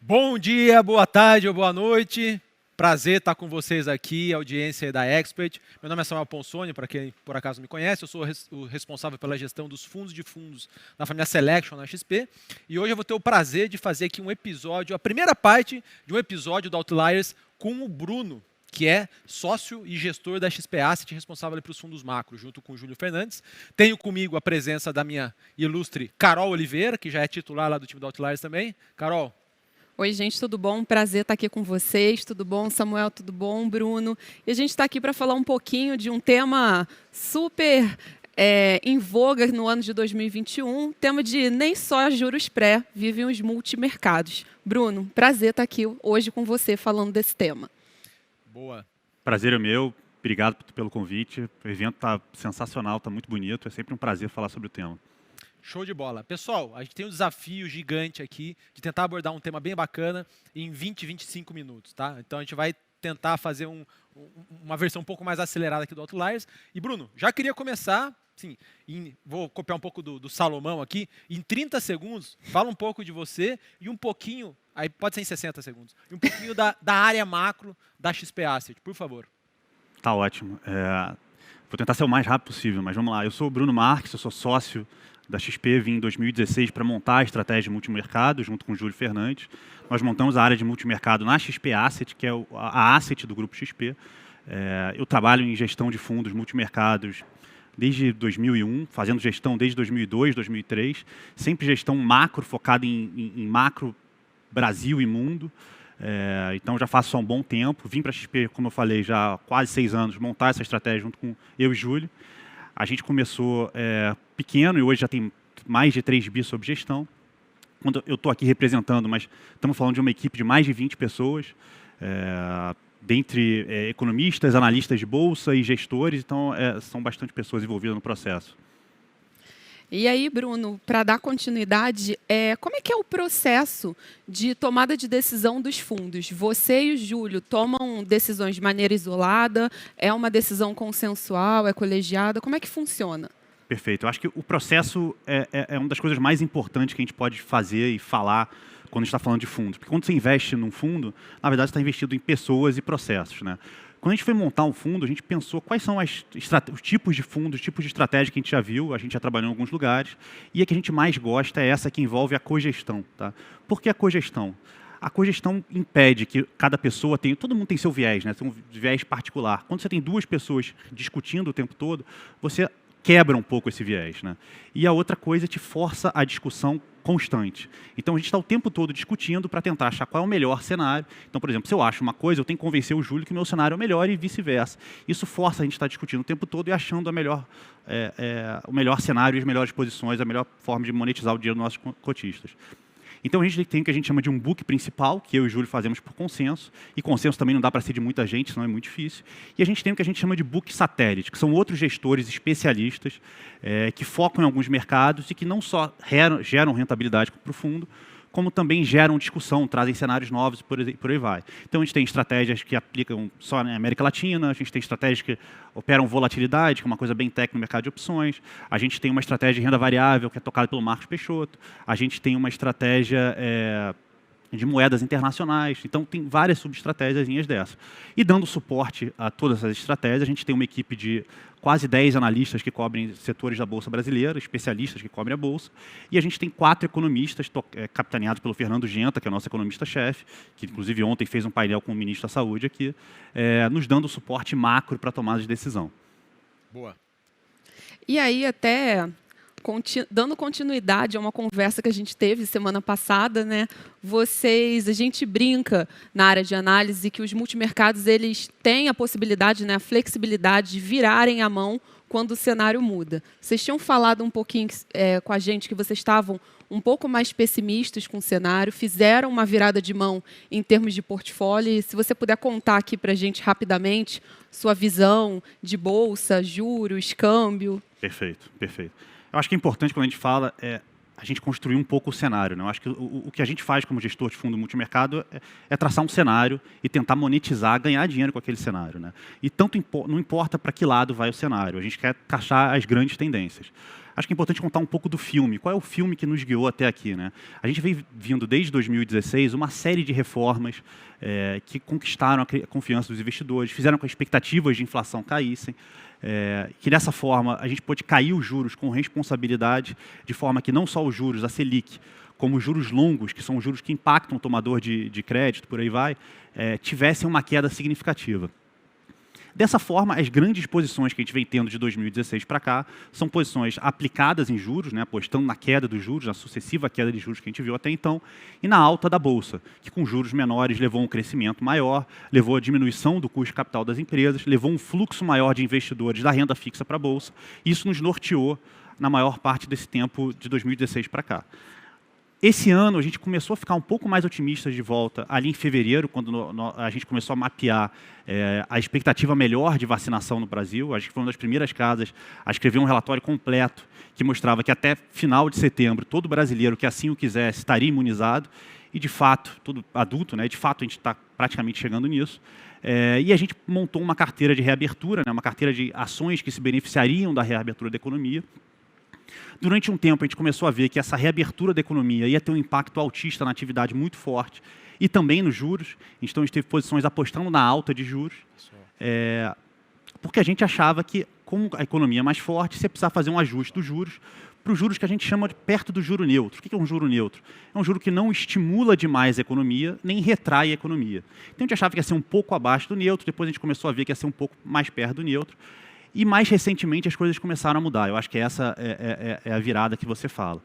Bom dia, boa tarde ou boa noite. Prazer estar com vocês aqui, audiência da Expert. Meu nome é Samuel Ponsoni, para quem por acaso me conhece, eu sou o responsável pela gestão dos fundos de fundos da família Selection na XP. E hoje eu vou ter o prazer de fazer aqui um episódio, a primeira parte de um episódio do Outliers com o Bruno, que é sócio e gestor da XP Asset, responsável pelos fundos macro, junto com o Júlio Fernandes. Tenho comigo a presença da minha ilustre Carol Oliveira, que já é titular lá do time do Outliers também. Carol. Oi, gente, tudo bom? Prazer estar aqui com vocês. Tudo bom, Samuel? Tudo bom, Bruno? E a gente está aqui para falar um pouquinho de um tema super em voga no ano de 2021, tema de nem só juros pré vivem os multimercados. Bruno, prazer estar aqui hoje com você falando desse tema. Boa. Prazer é meu. Obrigado pelo convite. O evento está sensacional, está muito bonito. É sempre um prazer falar sobre o tema. Show de bola. Pessoal, a gente tem um desafio gigante aqui de tentar abordar um tema bem bacana em 20, 25 minutos, tá? Então a gente vai tentar fazer uma versão um pouco mais acelerada aqui do Outliers. E Bruno, já queria começar, sim, vou copiar um pouco do Salomão aqui, em 30 segundos, fala um pouco de você e um pouquinho, aí pode ser em 60 segundos, e um pouquinho da área macro da XP Asset, por favor. Tá ótimo. Vou tentar ser o mais rápido possível, mas vamos lá. Eu sou o Bruno Marques, eu sou sócio da XP, vim em 2016 para montar a estratégia de multimercado, junto com o Júlio Fernandes. Nós montamos a área de multimercado na XP Asset, que é a asset do grupo XP. Eu trabalho em gestão de fundos multimercados desde 2001, fazendo gestão desde 2002, 2003, sempre gestão macro, focada em macro Brasil e mundo. Então já faço há um bom tempo. Vim para a XP, como eu falei, já há quase 6 anos, montar essa estratégia junto com eu e Júlio. A gente começou pequeno e hoje já tem mais de 3 bi sob gestão. Quando eu estou aqui representando, mas estamos falando de uma equipe de mais de 20 pessoas, dentre economistas, analistas de bolsa e gestores, então são bastante pessoas envolvidas no processo. E aí, Bruno, para dar continuidade, como é que é o processo de tomada de decisão dos fundos? Você e o Júlio tomam decisões de maneira isolada? É uma decisão consensual? É colegiada? Como é que funciona? Perfeito. Eu acho que o processo é uma das coisas mais importantes que a gente pode fazer e falar quando a gente está falando de fundos. Porque quando você investe num fundo, na verdade, você está investido em pessoas e processos, né? Quando a gente foi montar um fundo, a gente pensou quais são os tipos de fundos, os tipos de estratégia que a gente já viu, a gente já trabalhou em alguns lugares, e a que a gente mais gosta é essa que envolve a cogestão. Tá? Por que a cogestão? A cogestão impede que cada pessoa tenha, todo mundo tem seu viés, né? Tem um viés particular. Quando você tem 2 pessoas discutindo o tempo todo, você quebra um pouco esse viés, né? E a outra coisa te força a discussão constante. Então a gente está o tempo todo discutindo para tentar achar qual é o melhor cenário. Então, por exemplo, se eu acho uma coisa, eu tenho que convencer o Júlio que o meu cenário é o melhor e vice-versa. Isso força a gente a estar discutindo o tempo todo e achando o melhor cenário, as melhores posições, a melhor forma de monetizar o dinheiro dos nossos cotistas. Então, a gente tem o que a gente chama de um book principal, que eu e o Júlio fazemos por consenso, e consenso também não dá para ser de muita gente, senão é muito difícil. E a gente tem o que a gente chama de book satélite, que são outros gestores especialistas que focam em alguns mercados e que não só geram rentabilidade para o fundo, como também geram discussão, trazem cenários novos, por aí vai. Então, a gente tem estratégias que aplicam só na América Latina, a gente tem estratégias que operam volatilidade, que é uma coisa bem técnica no mercado de opções, a gente tem uma estratégia de renda variável, que é tocada pelo Marcos Peixoto, a gente tem uma estratégia de moedas internacionais, então tem várias subestratégias dessas. E dando suporte a todas essas estratégias, a gente tem uma equipe de quase 10 analistas que cobrem setores da Bolsa brasileira, especialistas que cobrem a Bolsa, e a gente tem 4 economistas capitaneados pelo Fernando Genta, que é o nosso economista-chefe, que inclusive ontem fez um painel com o ministro da Saúde aqui, nos dando suporte macro para tomada de decisão. Boa. E aí, até dando continuidade a uma conversa que a gente teve semana passada, né? A gente brinca na área de análise que os multimercados eles têm a possibilidade, né, a flexibilidade de virarem a mão quando o cenário muda. Vocês tinham falado um pouquinho com a gente que vocês estavam um pouco mais pessimistas com o cenário, fizeram uma virada de mão em termos de portfólio. E se você puder contar aqui para a gente rapidamente sua visão de bolsa, juros, câmbio. Perfeito, perfeito. Eu acho que é importante quando a gente fala a gente construir um pouco o cenário, né? Eu acho que o que a gente faz como gestor de fundo multimercado é traçar um cenário e tentar monetizar, ganhar dinheiro com aquele cenário, né? E não importa para que lado vai o cenário, a gente quer caçar as grandes tendências. acho que é importante contar um pouco do filme. Qual é o filme que nos guiou até aqui, né? A gente vem vindo desde 2016 uma série de reformas que conquistaram a confiança dos investidores, fizeram com que as expectativas de inflação caíssem, que dessa forma a gente pôde cair os juros com responsabilidade, de forma que não só os juros, a Selic, como os juros longos, que são os juros que impactam o tomador de crédito, por aí vai, tivessem uma queda significativa. Dessa forma, as grandes posições que a gente vem tendo de 2016 para cá são posições aplicadas em juros, né, apostando na queda dos juros, na sucessiva queda de juros que a gente viu até então, e na alta da Bolsa, que com juros menores levou a um crescimento maior, levou a diminuição do custo de capital das empresas, levou um fluxo maior de investidores da renda fixa para a Bolsa, e isso nos norteou na maior parte desse tempo de 2016 para cá. Esse ano, a gente começou a ficar um pouco mais otimista de volta ali em fevereiro, quando a gente começou a mapear a expectativa melhor de vacinação no Brasil. A gente foi uma das primeiras casas a escrever um relatório completo que mostrava que até final de setembro, todo brasileiro que assim o quisesse estaria imunizado. E, de fato, todo adulto, né, de fato, a gente está praticamente chegando nisso. E a gente montou uma carteira de reabertura, né, uma carteira de ações que se beneficiariam da reabertura da economia. Durante um tempo, a gente começou a ver que essa reabertura da economia ia ter um impacto altista na atividade muito forte e também nos juros. Então, a gente teve posições apostando na alta de juros, porque a gente achava que, como a economia é mais forte, você precisa fazer um ajuste dos juros para os juros que a gente chama de perto do juro neutro. O que é um juro neutro? É um juro que não estimula demais a economia, nem retrai a economia. Então, a gente achava que ia ser um pouco abaixo do neutro, depois a gente começou a ver que ia ser um pouco mais perto do neutro. E, mais recentemente, as coisas começaram a mudar. Eu acho que essa é a virada que você fala.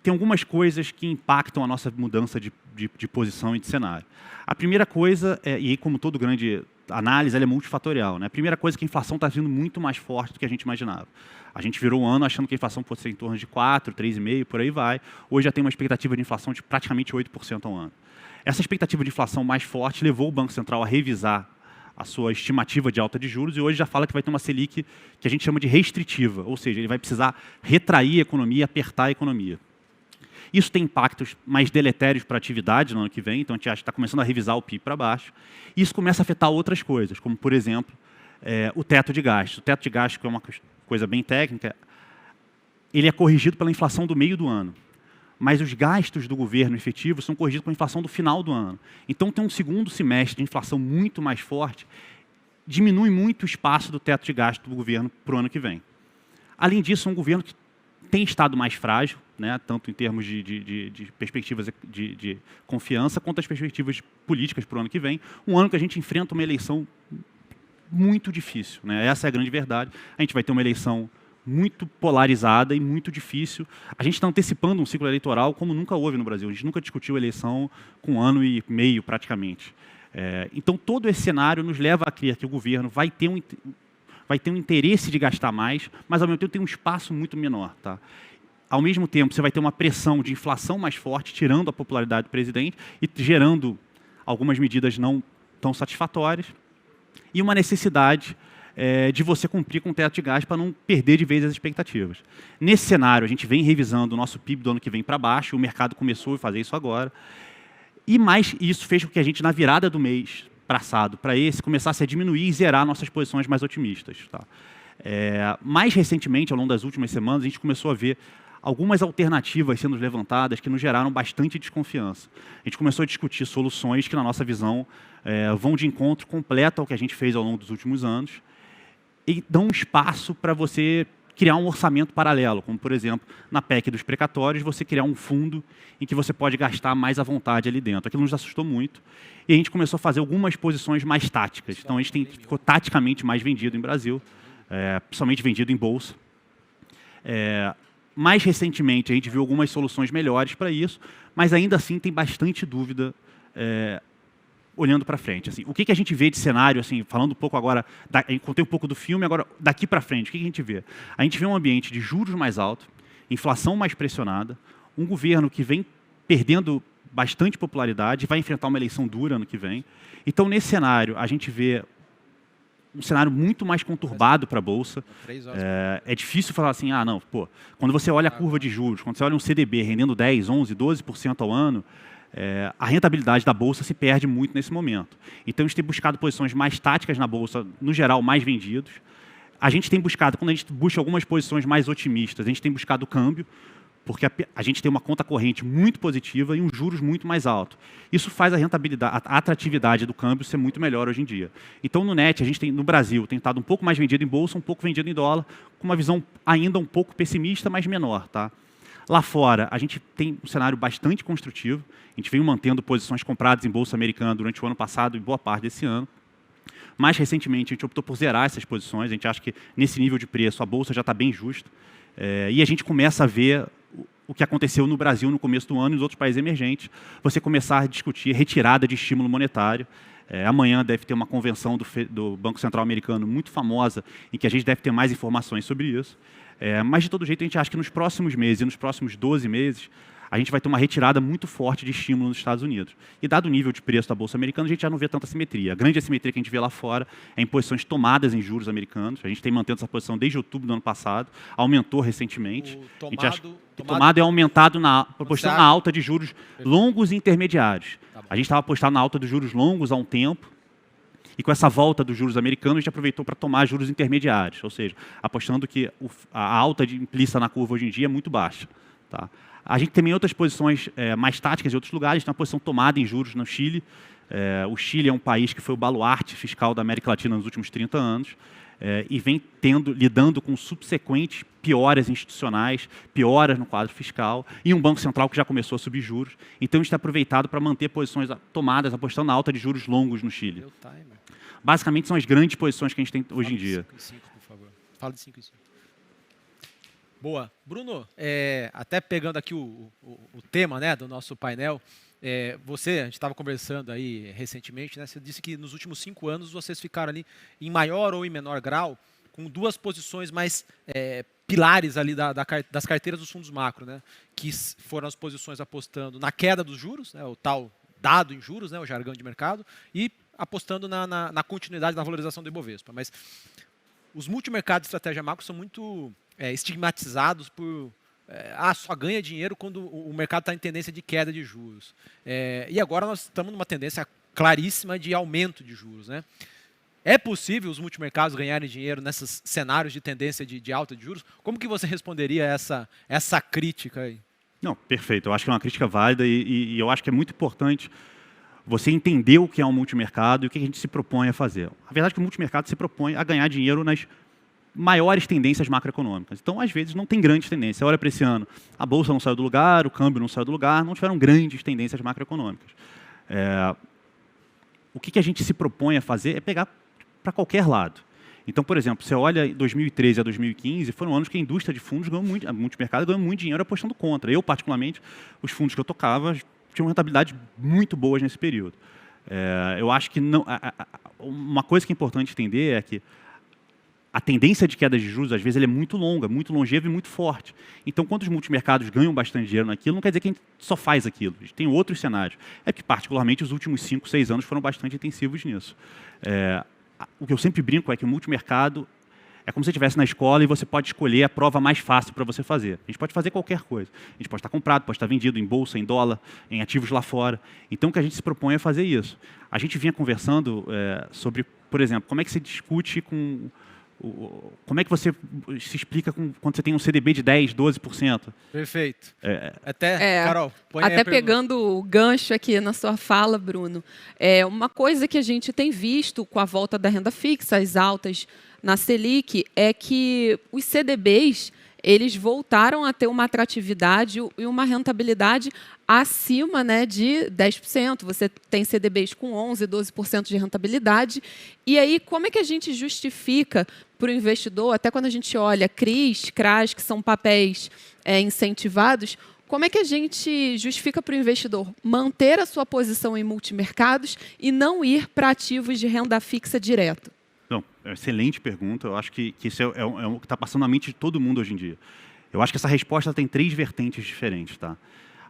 Tem algumas coisas que impactam a nossa mudança de posição e de cenário. A primeira coisa, e aí, como todo grande análise, ela é multifatorial, né? A primeira coisa é que a inflação está vindo muito mais forte do que a gente imaginava. A gente virou um ano achando que a inflação fosse ser em torno de 4%, 3,5%, por aí vai. Hoje já tem uma expectativa de inflação de praticamente 8% ao ano. Essa expectativa de inflação mais forte levou o Banco Central a revisar a sua estimativa de alta de juros, e hoje já fala que vai ter uma Selic que a gente chama de restritiva, ou seja, ele vai precisar retrair a economia, apertar a economia. Isso tem impactos mais deletérios para a atividade no ano que vem, então a gente está começando a revisar o PIB para baixo, e isso começa a afetar outras coisas, como, por exemplo, o teto de gastos. O teto de gastos, que é uma coisa bem técnica, ele é corrigido pela inflação do meio do ano. Mas os gastos do governo efetivos são corrigidos com a inflação do final do ano. Então, tem um segundo semestre de inflação muito mais forte, diminui muito o espaço do teto de gasto do governo para o ano que vem. Além disso, é um governo que tem estado mais frágil, né, tanto em termos de perspectivas de confiança, quanto as perspectivas políticas para o ano que vem. Um ano que a gente enfrenta uma eleição muito difícil, né? Essa é a grande verdade. A gente vai ter uma eleição muito polarizada e muito difícil. A gente está antecipando um ciclo eleitoral como nunca houve no Brasil. A gente nunca discutiu eleição com 1 ano e meio, praticamente. Então, todo esse cenário nos leva a crer que o governo vai ter um interesse de gastar mais, mas, ao mesmo tempo, tem um espaço muito menor. Tá? Ao mesmo tempo, você vai ter uma pressão de inflação mais forte, tirando a popularidade do presidente e gerando algumas medidas não tão satisfatórias, e uma necessidade de você cumprir com o teto de gastos para não perder de vez as expectativas. Nesse cenário, a gente vem revisando o nosso PIB do ano que vem para baixo, o mercado começou a fazer isso agora, e mais isso fez com que a gente, na virada do mês passado para esse, começasse a diminuir e zerar nossas posições mais otimistas. Tá? Mais recentemente, ao longo das últimas semanas, a gente começou a ver algumas alternativas sendo levantadas que nos geraram bastante desconfiança. A gente começou a discutir soluções que, na nossa visão, vão de encontro completo ao que a gente fez ao longo dos últimos anos, e dão um espaço para você criar um orçamento paralelo, como, por exemplo, na PEC dos precatórios, você criar um fundo em que você pode gastar mais à vontade ali dentro. Aquilo nos assustou muito, e a gente começou a fazer algumas posições mais táticas. Então, a gente ficou taticamente mais vendido em Brasil, principalmente vendido em bolsa. Mais recentemente, a gente viu algumas soluções melhores para isso, mas ainda assim tem bastante dúvida olhando para frente. Assim, o que a gente vê de cenário, assim, falando um pouco agora, contei um pouco do filme, agora daqui para frente, o que a gente vê? A gente vê um ambiente de juros mais alto, inflação mais pressionada, um governo que vem perdendo bastante popularidade, vai enfrentar uma eleição dura ano que vem. Então, nesse cenário, a gente vê um cenário muito mais conturbado para a Bolsa. É difícil falar assim, não, pô, quando você olha a curva de juros, quando você olha um CDB rendendo 10%, 11%, 12% ao ano, a rentabilidade da Bolsa se perde muito nesse momento. Então, a gente tem buscado posições mais táticas na Bolsa, no geral, mais vendidos. A gente tem buscado, quando a gente busca algumas posições mais otimistas, a gente tem buscado o câmbio, porque a gente tem uma conta corrente muito positiva e uns juros muito mais altos. Isso faz a rentabilidade, a atratividade do câmbio ser muito melhor hoje em dia. Então, no net, a gente tem, no Brasil, tem estado um pouco mais vendido em bolsa, um pouco vendido em dólar, com uma visão ainda um pouco pessimista, mas menor. Tá? Lá fora, a gente tem um cenário bastante construtivo. A gente veio mantendo posições compradas em bolsa americana durante o ano passado e boa parte desse ano. Mais recentemente, a gente optou por zerar essas posições. A gente acha que, nesse nível de preço, a bolsa já está bem justa. E a gente começa a ver o que aconteceu no Brasil no começo do ano e nos outros países emergentes, você começar a discutir retirada de estímulo monetário. Amanhã deve ter uma convenção do Banco Central americano muito famosa, em que a gente deve ter mais informações sobre isso. Mas, de todo jeito, a gente acha que nos próximos meses, e nos próximos 12 meses, a gente vai ter uma retirada muito forte de estímulo nos Estados Unidos. E dado o nível de preço da Bolsa Americana, a gente já não vê tanta assimetria. A grande assimetria que a gente vê lá fora é em posições tomadas em juros americanos. A gente tem mantendo essa posição desde outubro do ano passado, aumentou recentemente. O tomado é aumentado apostando na alta de juros longos e intermediários. A gente estava apostando na alta dos juros longos há um tempo, e com essa volta dos juros americanos, a gente aproveitou para tomar juros intermediários, ou seja, apostando que a alta implícita na curva hoje em dia é muito baixa. Tá? A gente tem outras posições mais táticas em outros lugares, tem uma posição tomada em juros no Chile. O Chile é um país que foi o baluarte fiscal da América Latina nos últimos 30 anos e vem lidando com subsequentes pioras institucionais, pioras no quadro fiscal e um Banco Central que já começou a subir juros. Então, a gente tem aproveitado para manter posições tomadas, apostando na alta de juros longos no Chile. Basicamente, são as grandes posições que a gente tem hoje em dia. Fala de 5 em 5, por favor. Fala de 5 em 5. Boa. Bruno, até pegando aqui o tema, né, do nosso painel, a gente estava conversando aí recentemente, né, você disse que nos últimos 5 anos vocês ficaram ali em maior ou em menor grau com 2 posições mais pilares ali das carteiras dos fundos macro, né, que foram as posições apostando na queda dos juros, né, o tal dado em juros, né, o jargão de mercado, e apostando na continuidade da valorização do Ibovespa. Mas os multimercados de estratégia macro são muito estigmatizados por só ganha dinheiro quando o mercado está em tendência de queda de juros. E agora nós estamos numa tendência claríssima de aumento de juros. Né? É possível os multimercados ganharem dinheiro nesses cenários de tendência de alta de juros? Como que você responderia a essa crítica aí? Não, perfeito. Eu acho que é uma crítica válida e eu acho que é muito importante você entender o que é um multimercado e o que a gente se propõe a fazer. A verdade é que o multimercado se propõe a ganhar dinheiro nas maiores tendências macroeconômicas. Então, às vezes, não tem grandes tendências. Você olha para esse ano, a bolsa não saiu do lugar, o câmbio não saiu do lugar, não tiveram grandes tendências macroeconômicas. O que a gente se propõe a fazer é pegar para qualquer lado. Então, por exemplo, você olha 2013 a 2015, foram anos que a indústria de fundos ganhou muito, a multimercado ganhou muito dinheiro apostando contra. Eu, particularmente, os fundos que eu tocava tinham rentabilidade muito boas nesse período. Eu acho que uma coisa que é importante entender é que a tendência de queda de juros, às vezes, ela é muito longa, muito longeva e muito forte. Então, quando os multimercados ganham bastante dinheiro naquilo, não quer dizer que a gente só faz aquilo. A gente tem outros cenários. É que, particularmente, os últimos 5, 6 anos foram bastante intensivos nisso. O que eu sempre brinco é que o multimercado é como se você estivesse na escola e você pode escolher a prova mais fácil para você fazer. A gente pode fazer qualquer coisa. A gente pode estar comprado, pode estar vendido em bolsa, em dólar, em ativos lá fora. Então, o que a gente se propõe é fazer isso. A gente vinha conversando sobre, por exemplo, como é que se discute com... Como é que você se explica quando você tem um CDB de 10%, 12%? Perfeito. Carol, põe aí a pergunta. Pegando o gancho aqui na sua fala, Bruno, uma coisa que a gente tem visto com a volta da renda fixa, as altas na Selic, é que os CDBs eles voltaram a ter uma atratividade e uma rentabilidade acima, né, de 10%. Você tem CDBs com 11%, 12% de rentabilidade. E aí, como é que a gente justifica para o investidor, até quando a gente olha CRIs, CRAs, que são papéis incentivados, como é que a gente justifica para o investidor manter a sua posição em multimercados e não ir para ativos de renda fixa direto? Não, excelente pergunta. Eu acho que isso é o que está passando na mente de todo mundo hoje em dia. Eu acho que essa resposta tem 3 vertentes diferentes. Tá?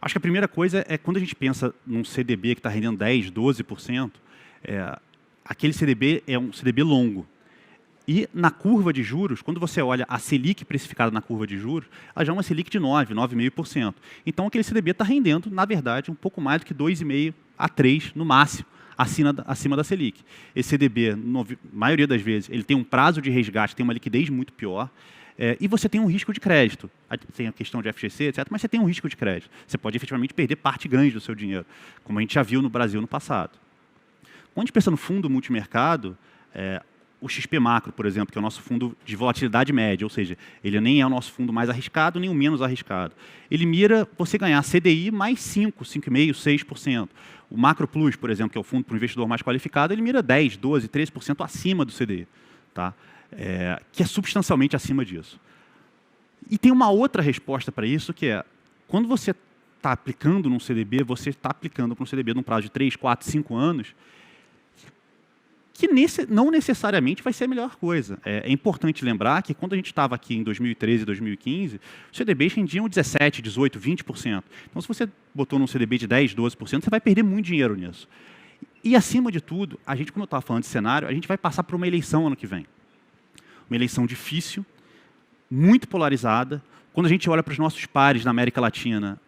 Acho que a primeira coisa é quando a gente pensa num CDB que está rendendo 10%, 12%, aquele CDB é um CDB longo. E na curva de juros, quando você olha a Selic precificada na curva de juros, ela já é uma Selic de 9%, 9,5%. Então, aquele CDB está rendendo, na verdade, um pouco mais do que 2,5% a 3% no máximo, acima da Selic. Esse CDB, na maioria das vezes, ele tem um prazo de resgate, tem uma liquidez muito pior, e você tem um risco de crédito. Tem a questão de FGC, etc., mas você tem um risco de crédito. Você pode efetivamente perder parte grande do seu dinheiro, como a gente já viu no Brasil no passado. Quando a gente pensa no fundo multimercado, o XP Macro, por exemplo, que é o nosso fundo de volatilidade média, ou seja, ele nem é o nosso fundo mais arriscado, nem o menos arriscado. Ele mira você ganhar CDI mais 5,5%, 6%. O Macro Plus, por exemplo, que é o fundo para o investidor mais qualificado, ele mira 10%, 12%, 13% acima do CDI, tá? Que é substancialmente acima disso. E tem uma outra resposta para isso, que é, quando você está aplicando num CDB, você está aplicando para um CDB num prazo de 3, 4, 5 anos, que não necessariamente vai ser a melhor coisa. É importante lembrar que quando a gente estava aqui em 2013 e 2015, os CDBs rendiam 17%, 18%, 20%. Então, se você botou num CDB de 10%, 12%, você vai perder muito dinheiro nisso. E, acima de tudo, a gente, como eu estava falando de cenário, a gente vai passar por uma eleição ano que vem. Uma eleição difícil, muito polarizada. Quando a gente olha para os nossos pares na América Latina,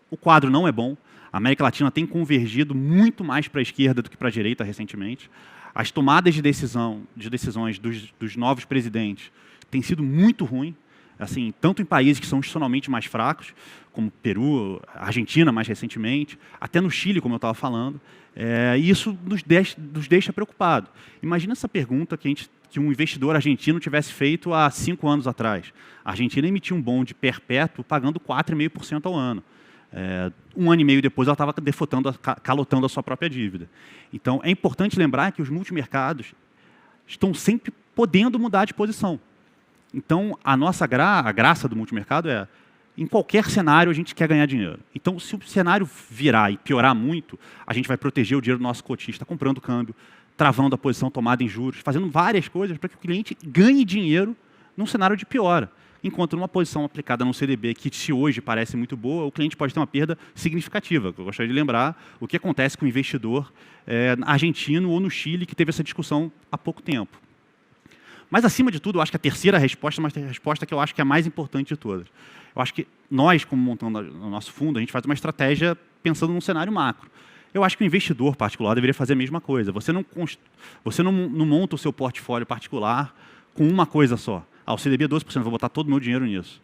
o quadro não é bom. A América Latina tem convergido muito mais para a esquerda do que para a direita recentemente. As tomadas de decisões dos novos presidentes têm sido muito ruins, assim, tanto em países que são institucionalmente mais fracos, como Peru, Argentina mais recentemente, até no Chile, como eu estava falando. E isso nos deixa preocupados. Imagina essa pergunta que um investidor argentino tivesse feito há 5 anos atrás. A Argentina emitiu um bond perpétuo pagando 4,5% ao ano. 1 ano e meio depois, ela estava calotando a sua própria dívida. Então, é importante lembrar que os multimercados estão sempre podendo mudar de posição. Então, a graça do multimercado é, em qualquer cenário, a gente quer ganhar dinheiro. Então, se o cenário virar e piorar muito, a gente vai proteger o dinheiro do nosso cotista, comprando câmbio, travando a posição tomada em juros, fazendo várias coisas para que o cliente ganhe dinheiro num cenário de piora. Enquanto numa posição aplicada num CDB que, se hoje parece muito boa, o cliente pode ter uma perda significativa. Eu gostaria de lembrar o que acontece com o investidor argentino ou no Chile, que teve essa discussão há pouco tempo. Mas, acima de tudo, eu acho que a terceira resposta é uma resposta que eu acho que é a mais importante de todas. Eu acho que nós, como montando o nosso fundo, a gente faz uma estratégia pensando num cenário macro. Eu acho que o investidor particular deveria fazer a mesma coisa. Você não monta o seu portfólio particular com uma coisa só. O CDB é 12%, vou botar todo o meu dinheiro nisso.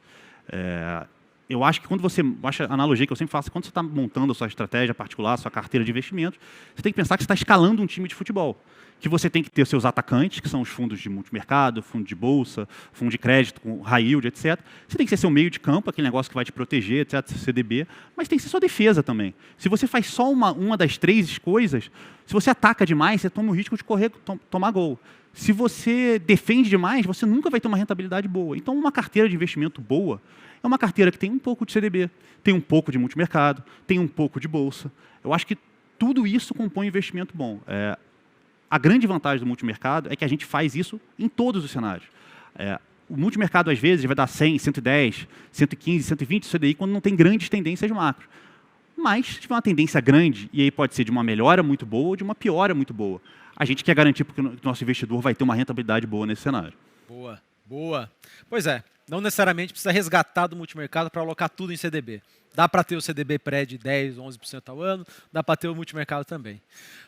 Eu acho que a analogia que eu sempre faço, quando você está montando a sua estratégia particular, a sua carteira de investimentos, você tem que pensar que você está escalando um time de futebol. Que você tem que ter seus atacantes, que são os fundos de multimercado, fundo de bolsa, fundo de crédito, com high yield, etc. Você tem que ser seu meio de campo, aquele negócio que vai te proteger, etc., CDB, mas tem que ser sua defesa também. Se você faz só uma das 3 coisas, se você ataca demais, você toma o risco de tomar gol. Se você defende demais, você nunca vai ter uma rentabilidade boa. Então, uma carteira de investimento boa é uma carteira que tem um pouco de CDB, tem um pouco de multimercado, tem um pouco de bolsa. Eu acho que tudo isso compõe um investimento bom. A grande vantagem do multimercado é que a gente faz isso em todos os cenários. O multimercado, às vezes, vai dar 100, 110, 115, 120 CDI quando não tem grandes tendências macro. Mas, se tiver uma tendência grande, e aí pode ser de uma melhora muito boa ou de uma piora muito boa, a gente quer garantir que o nosso investidor vai ter uma rentabilidade boa nesse cenário. Boa, boa. Pois é, não necessariamente precisa resgatar do multimercado para alocar tudo em CDB. Dá para ter o CDB pré de 10%, 11% ao ano, dá para ter o multimercado também.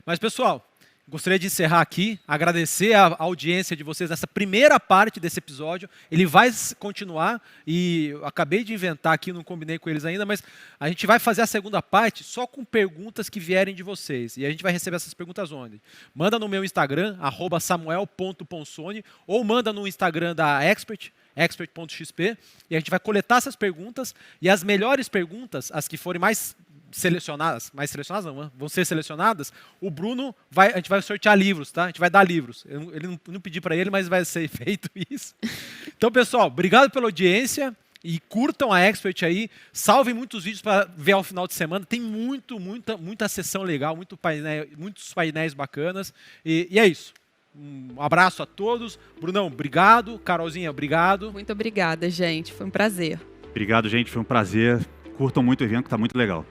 Mas, pessoal, gostaria de encerrar aqui, agradecer a audiência de vocês nessa primeira parte desse episódio. Ele vai continuar e eu acabei de inventar aqui, não combinei com eles ainda, mas a gente vai fazer a segunda parte só com perguntas que vierem de vocês. E a gente vai receber essas perguntas onde? Manda no meu Instagram, @samuel.ponsoni, ou manda no Instagram da Expert, expert.xp, e a gente vai coletar essas perguntas e as melhores perguntas, as que forem mais selecionadas não, vão ser selecionadas, a gente vai sortear livros, tá? A gente vai dar livros. Ele não pedi para ele, mas vai ser feito isso. Então, pessoal, obrigado pela audiência e curtam a Expert aí, salvem muitos vídeos para ver ao final de semana, tem muita sessão legal, muitos painéis bacanas, e é isso. Um abraço a todos. Brunão, obrigado. Carolzinha, obrigado. Muito obrigada, gente. Foi um prazer. Obrigado, gente. Foi um prazer. Curtam muito o evento, que está muito legal.